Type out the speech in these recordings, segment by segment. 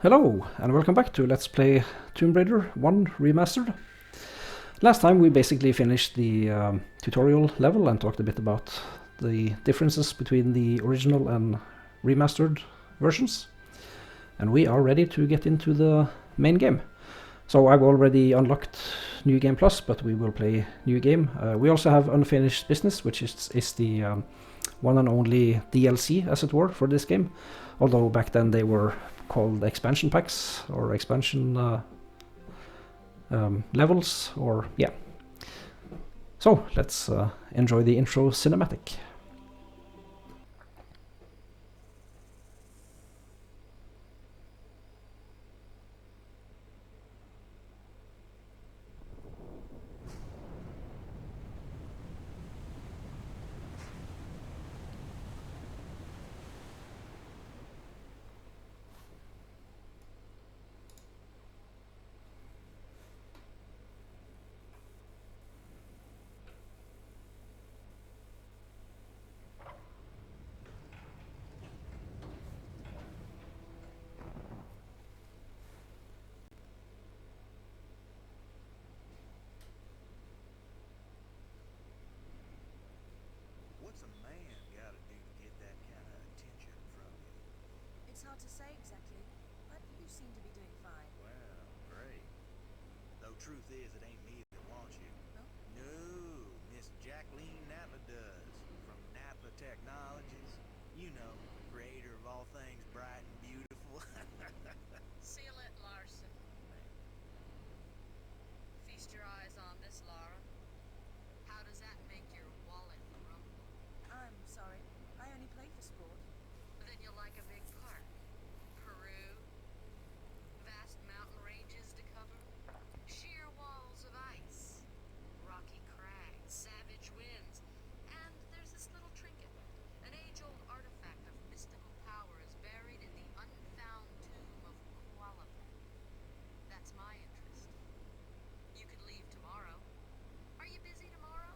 Hello, and welcome back to Let's Play Tomb Raider 1 Remastered. Last time we basically finished the tutorial level and talked a bit about the differences between the original and remastered versions. And we are ready to get into the main game. So I've already unlocked New Game Plus, but we will play New Game. We also have Unfinished Business, which is the one and only DLC, as it were, for this game. Although back then they were called expansion packs or expansion levels, or yeah. So let's enjoy the intro cinematic. What's a man gotta do to get that kind of attention from you? It's hard to say exactly, but you seem to be doing fine. Well, great. Though truth is, it ain't me that wants you. Oh? No, Miss Jacqueline Napa does. From Napa Technologies. You know, creator of all things bright and beautiful. Seal it, Larson. Feast your eyes on this, Laura. How does that make your wallet rumble? I'm sorry. I only play for sport. Then you'll like a big park. Peru. Vast mountain ranges to cover. Sheer walls of ice. Rocky crags. Savage winds. And there's this little trinket. An age-old artifact of mystical power is buried in the unfound tomb of Quality. That's my interest. You could leave tomorrow. Are you busy tomorrow?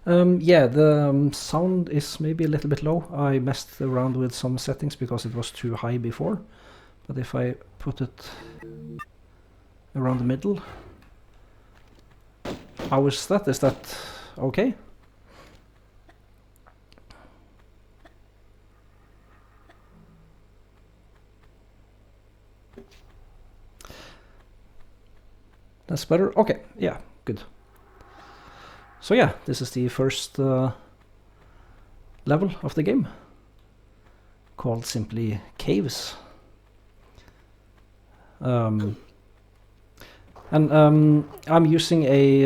Yeah, the sound is maybe a little bit low. I messed around with some settings because it was too high before. But if I put it around the middle, how is that? Is that okay? That's better? Okay, yeah, good. So yeah, this is the first level of the game, called simply Caves. And I'm using a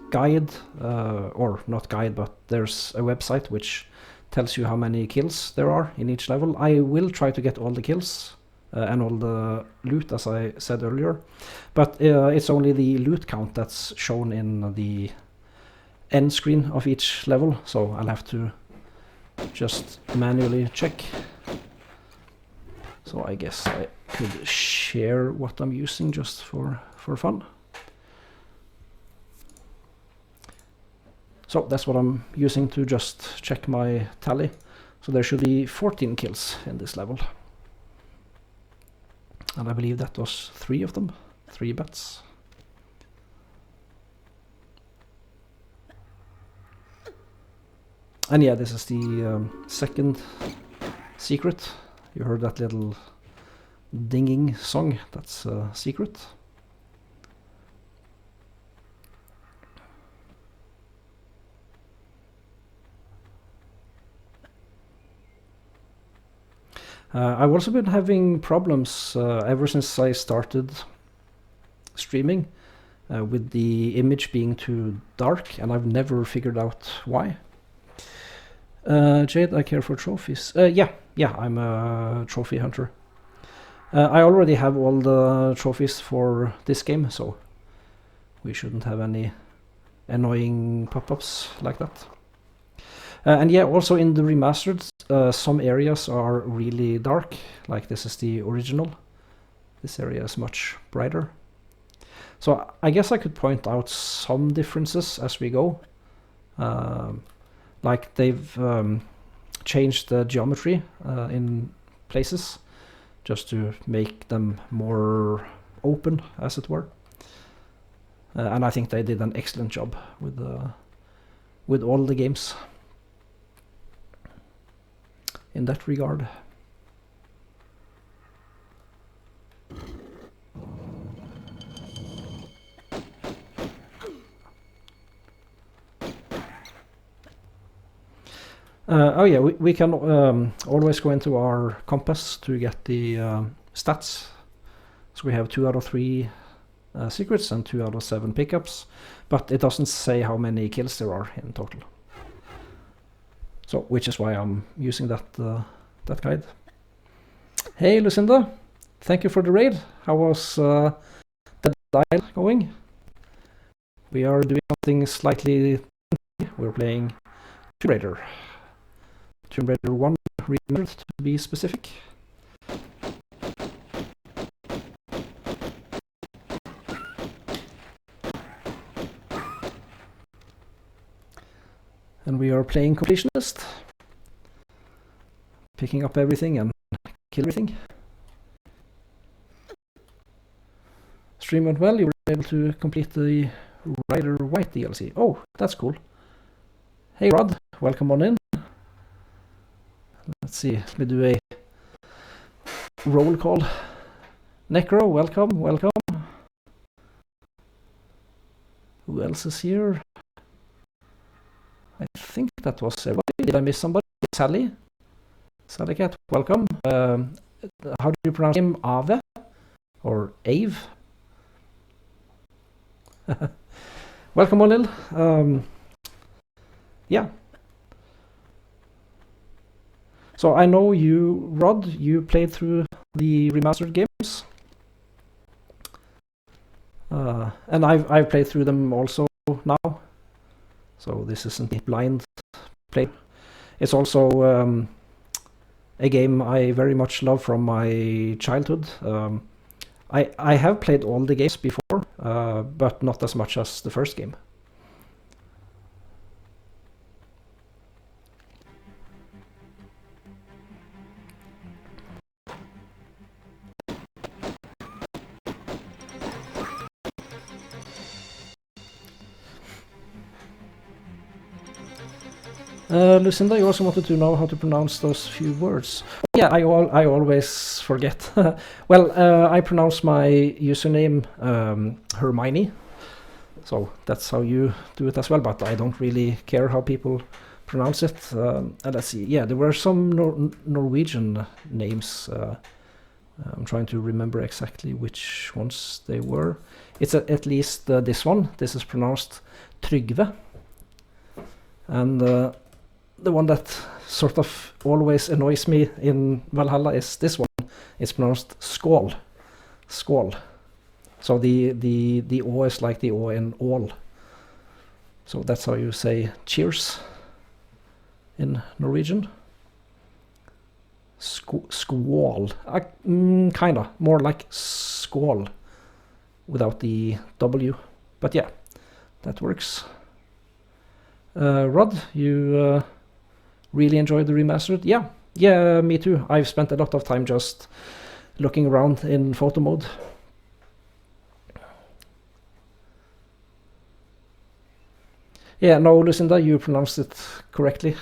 guide, or not guide, but there's a website which tells you how many kills there are in each level. I will try to get all the kills and all the loot, as I said earlier, but it's only the loot count that's shown in the end screen of each level, so I'll have to just manually check. So I guess I could share what I'm using just for fun. So that's what I'm using to just check my tally. So there should be 14 kills in this level. And I believe that was 3 of them, 3 bats. And yeah, this is the second secret. You heard that little dinging song, that's a secret. I've also been having problems ever since I started streaming with the image being too dark, and I've never figured out why. Jade, I care for trophies. Yeah, I'm a trophy hunter. I already have all the trophies for this game, so we shouldn't have any annoying pop-ups like that. And yeah, also in the remastered, some areas are really dark, like this is the original. This area is much brighter. So I guess I could point out some differences as we go. Like they've changed the geometry in places just to make them more open, as it were. And I think they did an excellent job with all the games in that regard. Oh yeah, we can always go into our compass to get the stats. So we have 2 out of 3 secrets and 2 out of 7 pickups, but it doesn't say how many kills there are in total. So, which is why I'm using that guide. Hey Lucinda, thank you for the raid. How was the dial going? We are doing something slightly different. We're playing Tomb Raider. Tomb Raider 1 Remastered, to be specific. And we are playing completionist, picking up everything and kill everything. Stream went well, you were able to complete the Rider White DLC. Oh, that's cool. Hey Rod, welcome on in. Let's see, let me do a roll call. Necro, welcome. Who else is here? I think that was everybody. Did I miss somebody? Sally Cat, welcome. How do you pronounce him? Ave? Or Ave? Welcome, Olil. Yeah. So I know you, Rod, you played through the remastered games. And I've played through them also now. So this isn't a blind play. It's also a game I very much love from my childhood. I have played all the games before, but not as much as the first game. Lucinda, you also wanted to know how to pronounce those few words. Yeah, I always forget. Well, I pronounce my username Hermione, so that's how you do it as well, but I don't really care how people pronounce it. And let's see, yeah, there were some Norwegian names. I'm trying to remember exactly which ones they were. It's at least this one. This is pronounced Trygve. And the one that sort of always annoys me in Valhalla is this one. It's pronounced skål. Skål. So the O is like the O in all. So that's how you say cheers in Norwegian. Skål. Kinda. More like skål without the W. But yeah, that works. Rod, you really enjoyed the remastered? Yeah, me too. I've spent a lot of time just looking around in photo mode. Yeah, no, Lucinda, you pronounced it correctly.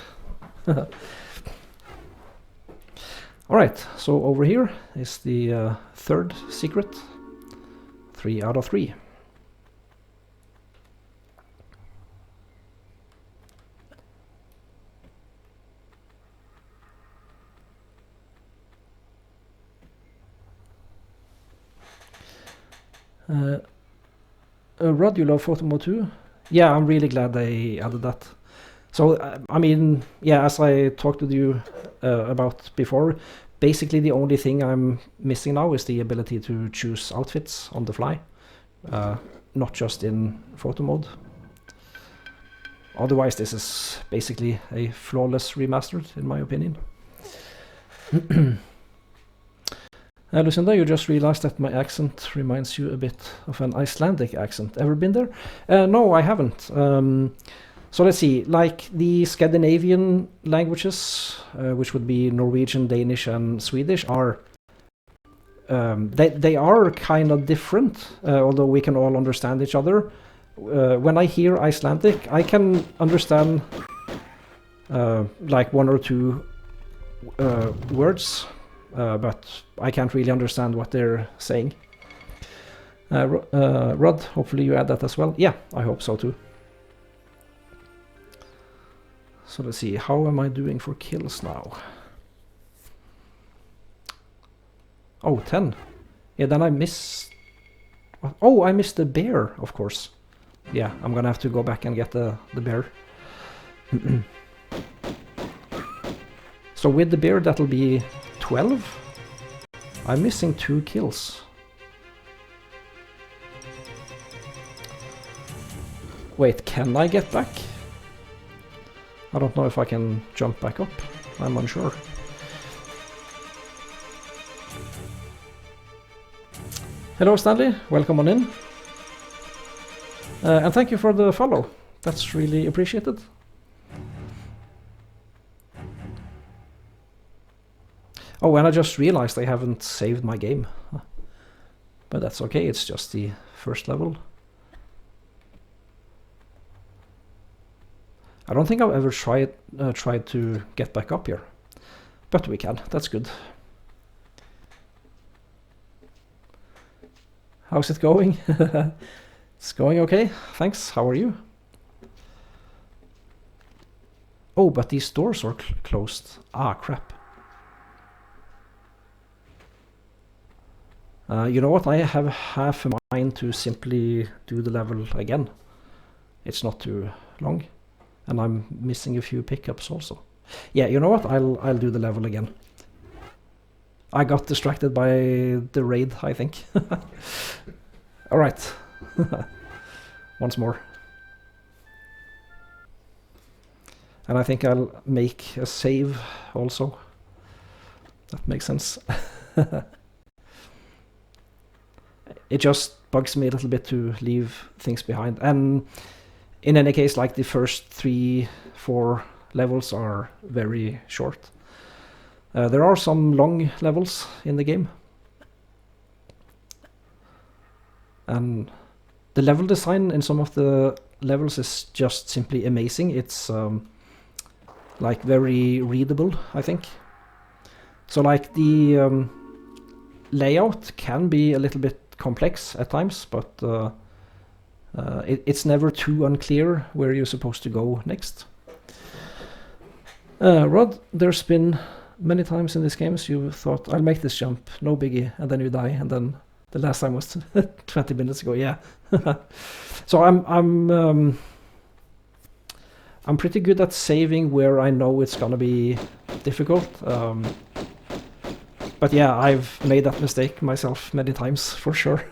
Alright, so over here is the third secret. 3 out of 3. Rod, you love photo mode too? Yeah, I'm really glad they added that. So, I mean, yeah, as I talked with you about before, basically the only thing I'm missing now is the ability to choose outfits on the fly, not just in photo mode. Otherwise, this is basically a flawless remastered, in my opinion. Lucinda, you just realized that my accent reminds you a bit of an Icelandic accent. Ever been there? No, I haven't. So let's see, like the Scandinavian languages, which would be Norwegian, Danish, and Swedish, are they are kind of different, although we can all understand each other. When I hear Icelandic, I can understand like 1 or 2 words. But I can't really understand what they're saying. Rod, hopefully you add that as well. Yeah, I hope so too. So let's see, how am I doing for kills now? Oh, 10. Yeah, then I missed... Oh, I missed the bear, of course. Yeah, I'm gonna have to go back and get the bear. So with the bear, that'll be 12? I'm missing 2 kills. Wait, can I get back? I don't know if I can jump back up. I'm unsure. Hello Stanley, welcome on in. And thank you for the follow. That's really appreciated. Oh, and I just realized I haven't saved my game. But that's okay, it's just the first level. I don't think I've ever tried to get back up here. But we can, that's good. How's it going? It's going okay, thanks. How are you? Oh, but these doors are closed. Ah, crap. You know what, I have half a mind to simply do the level again. It's not too long, and I'm missing a few pickups also. Yeah, you know what, I'll do the level again. I got distracted by the raid, I think. Alright. Once more. And I think I'll make a save also. That makes sense. It just bugs me a little bit to leave things behind. And in any case, like the first 3-4 levels are very short. There are some long levels in the game. And the level design in some of the levels is just simply amazing. It's like very readable, I think. So like the layout can be a little bit complex at times, but it's never too unclear where you're supposed to go next. Rod, there's been many times in these games you thought, I'll make this jump, no biggie, and then you die, and then the last time was 20 minutes ago, yeah. So I'm I'm pretty good at saving where I know it's gonna be difficult. But yeah, I've made that mistake myself many times, for sure.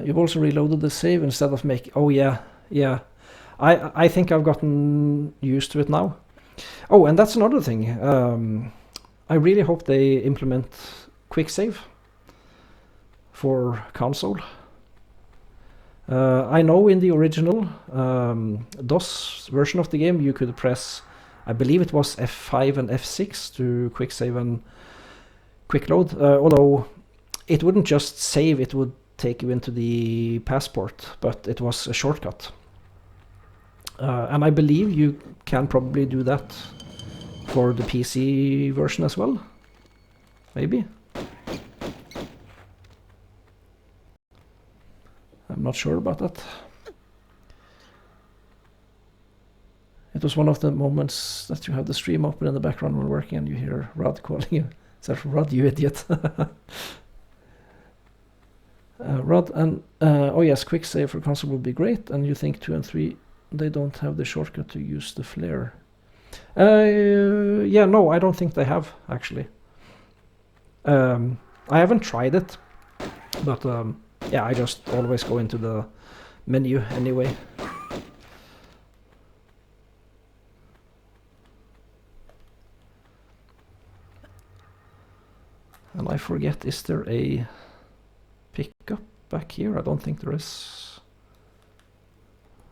You've also reloaded the save instead of making... Oh yeah, yeah. I think I've gotten used to it now. Oh, and that's another thing. I really hope they implement quick save for console. I know in the original DOS version of the game you could press, I believe it was F5 and F6 to quick save and quick load, although it wouldn't just save, it would take you into the passport, but it was a shortcut. And I believe you can probably do that for the PC version as well, maybe? I'm not sure about that. It was one of the moments that you have the stream open in the background while working and you hear Rod calling you. Is that Rod, you idiot? Rod, and oh yes, quick save for console would be great, and you think 2 and 3, they don't have the shortcut to use the flare. Yeah, no, I don't think they have, actually. I haven't tried it, but yeah, I just always go into the menu anyway. And I forget, is there a pickup back here? I don't think there is.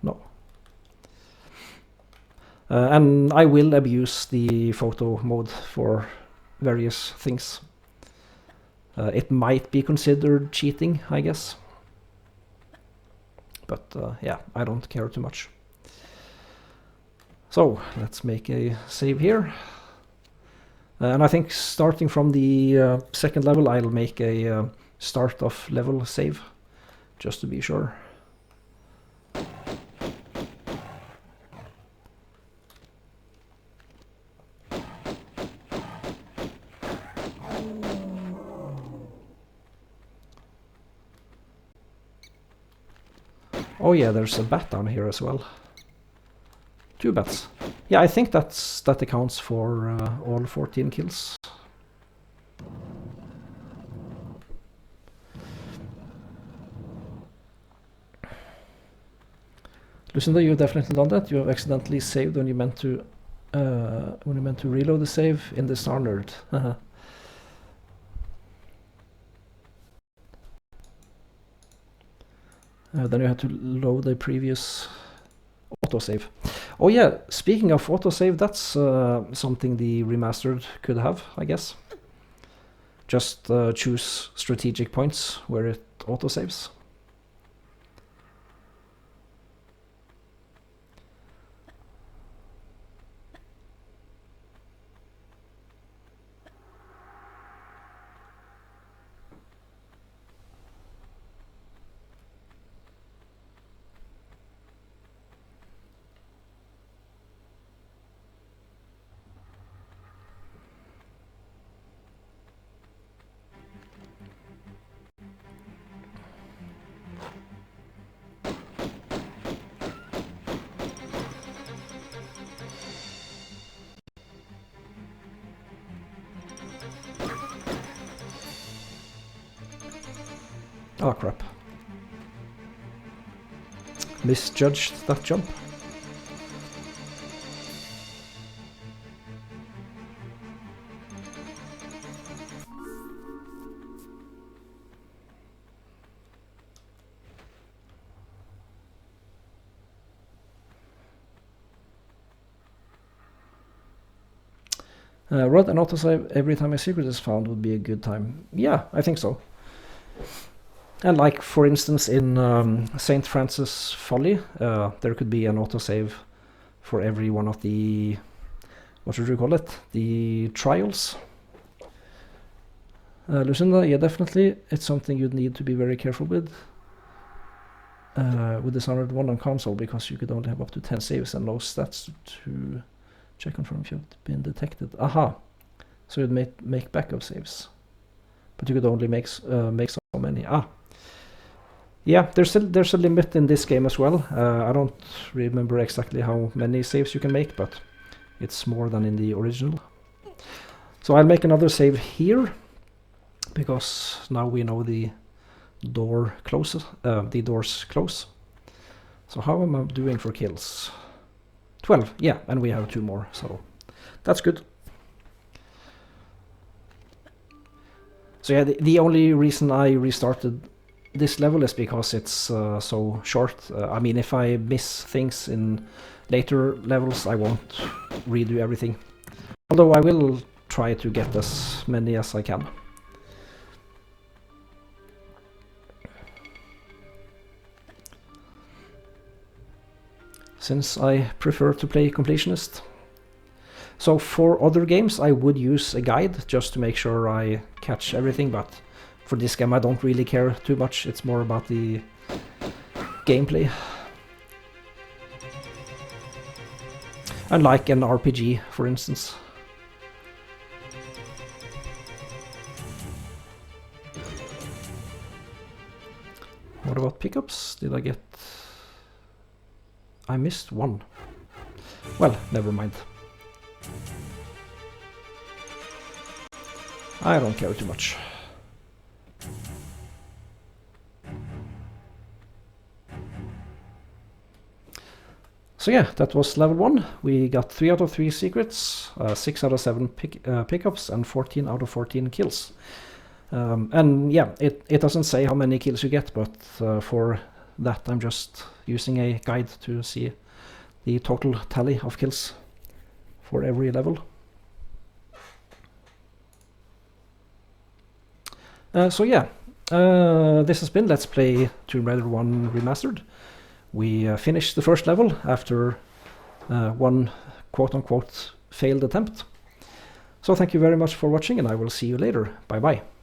No. And I will abuse the photo mode for various things. It might be considered cheating, I guess. But yeah, I don't care too much. So let's make a save here. And I think starting from the second level, I'll make a start of level save, just to be sure. Oh yeah, there's a bat down here as well. 2 bats. Yeah, I think that accounts for all 14 kills. Lucinda, you've definitely done that. You have accidentally saved when you meant to reload the save in the standard. Then you had to load the previous autosave. Oh yeah, speaking of autosave, that's something the Remastered could have, I guess. Just choose strategic points where it autosaves. Oh crap. Misjudged that jump. Rod and autosave every time a secret is found would be a good time. Yeah, I think so. And like, for instance, in St. Francis Folly, there could be an autosave for every one of the, what should you call it, the trials. Lucinda, yeah, definitely. It's something you'd need to be very careful with Dishonored 1 on console, because you could only have up to 10 saves and no stats to check confirm if you've been detected. Aha! So you'd make backup saves, but you could only make so many. Yeah, there's a limit in this game as well. I don't remember exactly how many saves you can make, but it's more than in the original. So I'll make another save here, because now we know the doors close. So how am I doing for kills? 12, yeah, and we have 2 more, so that's good. So yeah, the only reason I restarted this level is because it's so short. I mean, if I miss things in later levels, I won't redo everything. Although I will try to get as many as I can. Since I prefer to play completionist. So for other games I would use a guide just to make sure I catch everything, but for this game I don't really care too much. It's more about the gameplay. Unlike an RPG, for instance. What about pickups? Did I get... I missed one. Well, never mind. I don't care too much. So yeah, that was level 1. We got 3 out of 3 secrets, 6 out of 7 pickups, and 14 out of 14 kills. And yeah, it doesn't say how many kills you get, but for that I'm just using a guide to see the total tally of kills for every level. So yeah, this has been Let's Play Tomb Raider 1 Remastered. We finished the first level after one quote-unquote failed attempt. So thank you very much for watching, and I will see you later. Bye bye.